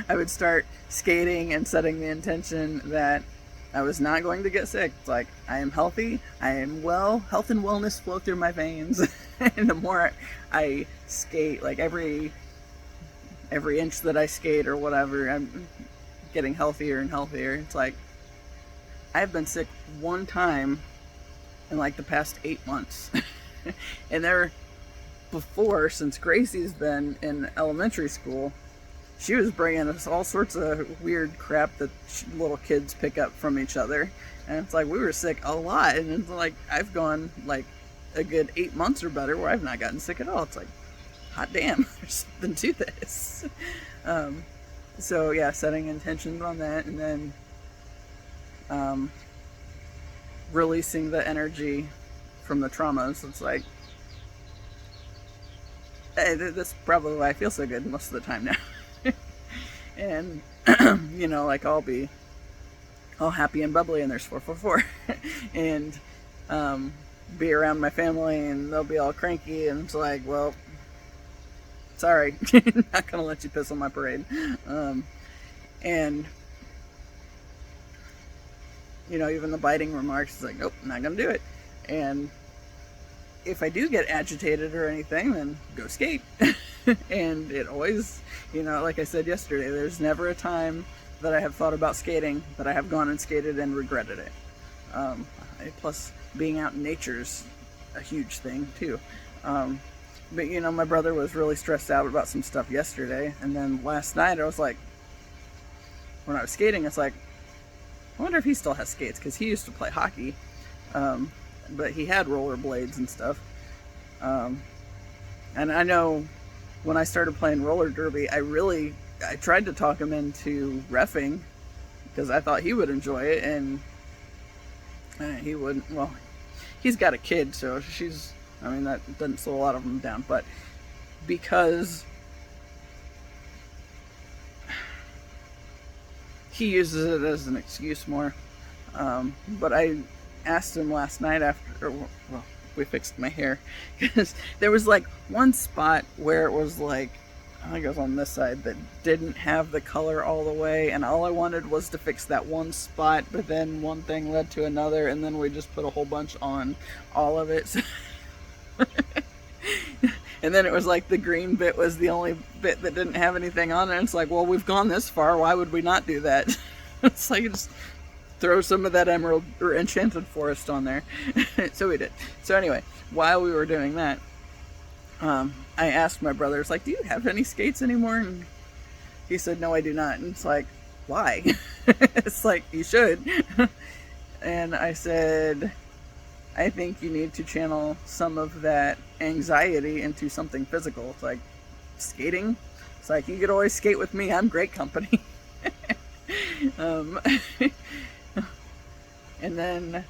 I would start skating and setting the intention that I was not going to get sick. It's like, I am healthy, I am well, health and wellness flow through my veins. And the more I skate, like every inch that I skate or whatever, I'm getting healthier and healthier. It's like, I've been sick one time in like the past 8 months. And there before, since Gracie's been in elementary school, she was bringing us all sorts of weird crap that little kids pick up from each other. And it's like, we were sick a lot. And it's like, I've gone like a good 8 months or better where I've not gotten sick at all. It's like, hot damn, there's something to this. So yeah, setting intentions on that, and then releasing the energy from the traumas. It's like, hey, that's probably why I feel so good most of the time now. And you know, like I'll be all happy and bubbly, and there's 444, and be around my family, and they'll be all cranky, and it's like, well, sorry, not gonna let you piss on my parade. And even the biting remarks, it's like, nope, not gonna do it. And if I do get agitated or anything, then go skate. And it always, like I said yesterday, there's never a time that I have thought about skating that I have gone and skated and regretted it. Plus, being out in nature's a huge thing too. But my brother was really stressed out about some stuff yesterday, and then last night I was like, when I was skating, it's like, I wonder if he still has skates, because he used to play hockey, but he had rollerblades and stuff. And I know when I started playing roller derby, I tried to talk him into reffing, because I thought he would enjoy it, and he wouldn't. Well, he's got a kid, so that doesn't slow a lot of them down, but because he uses it as an excuse more. But I asked him last night we fixed my hair, because there was like one spot where it was like, I think it was on this side, that didn't have the color all the way, and all I wanted was to fix that one spot, but then one thing led to another, and then we just put a whole bunch on all of it. And then it was like the green bit was the only bit that didn't have anything on it. And it's like, well, we've gone this far, why would we not do that? It's like, just throw some of that emerald or enchanted forest on there. So we did. So anyway, while we were doing that, I asked my brother, it's like, do you have any skates anymore? And he said, no, I do not. And it's like, why? It's like, you should. And I said, I think you need to channel some of that anxiety into something physical. It's like skating. It's like, you could always skate with me. I'm great company. And then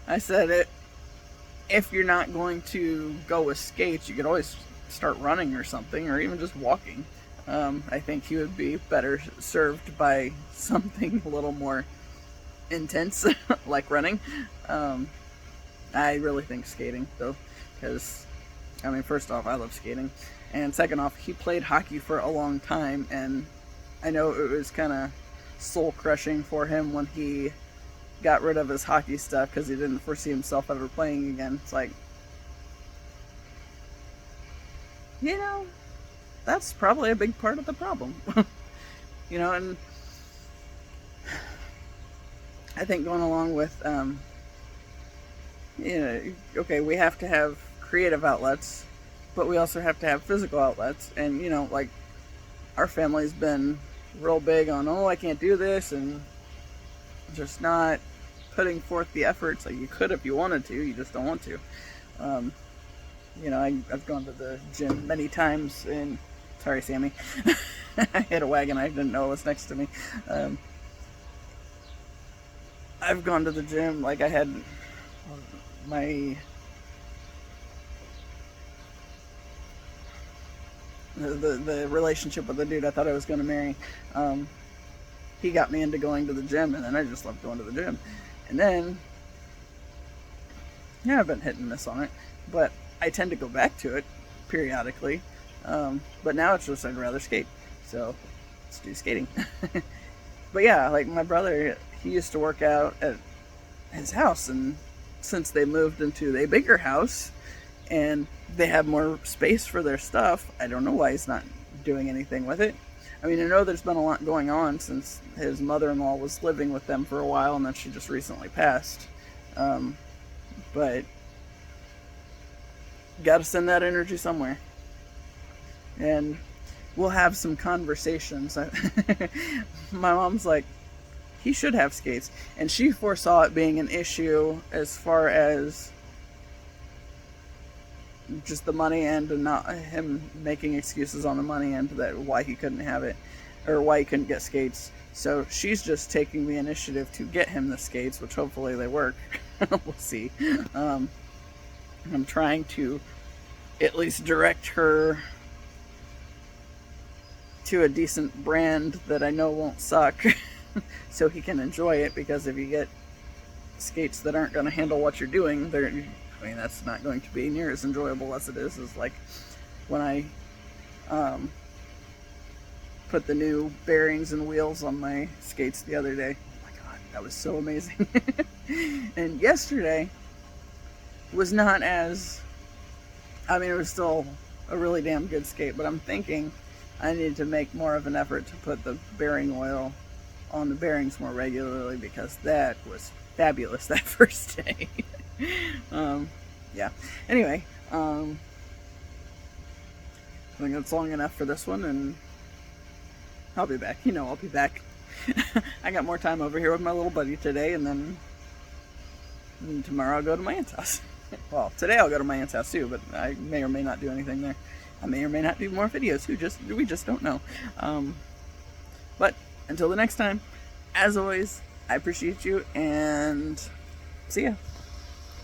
I said, if you're not going to go with skates, you could always start running or something, or even just walking. I think he would be better served by something a little more intense, like running. I really think skating, though, because, first off, I love skating, and second off, he played hockey for a long time, and I know it was kind of soul-crushing for him when he got rid of his hockey stuff, because he didn't foresee himself ever playing again. It's like, that's probably a big part of the problem. And I think going along with, okay, we have to have creative outlets, but we also have to have physical outlets. And, like, our family's been real big on, I can't do this, and just not putting forth the efforts. Like, you could if you wanted to, you just don't want to. I've gone to the gym many times, and sorry, Sammy. I hit a wagon, I didn't know it was next to me. I've gone to the gym, like I had the relationship with the dude I thought I was going to marry. He got me into going to the gym, and then I just loved going to the gym. And then, I've been hit and miss on it, but I tend to go back to it periodically. But now it's just I'd rather skate, so let's do skating. But yeah, like my brother, he used to work out at his house, and since they moved into a bigger house and they have more space for their stuff, I don't know why he's not doing anything with it. I know there's been a lot going on since his mother-in-law was living with them for a while, and then she just recently passed. But gotta send that energy somewhere. And we'll have some conversations. My mom's like, he should have skates. And she foresaw it being an issue as far as just the money end, and not him making excuses on the money end that why he couldn't have it, or why he couldn't get skates. So she's just taking the initiative to get him the skates, which hopefully they work. We'll see. I'm trying to at least direct her to a decent brand that I know won't suck, so he can enjoy it, because if you get skates that aren't going to handle what you're doing, that's not going to be near as enjoyable as it is like when I put the new bearings and wheels on my skates the other day. Oh my god, That was so amazing. And yesterday was not as, I mean, it was still a really damn good skate, but I'm thinking I need to make more of an effort to put the bearing oil on the bearings more regularly, because that was fabulous that first day. Yeah. Anyway, I think that's long enough for this one, and I'll be back. You know, I'll be back. I got more time over here with my little buddy today, and then tomorrow I'll go to my aunt's house. Well, today I'll go to my aunt's house too, but I may or may not do anything there. I may or may not do more videos. We just don't know. But until the next time, as always, I appreciate you, and see ya.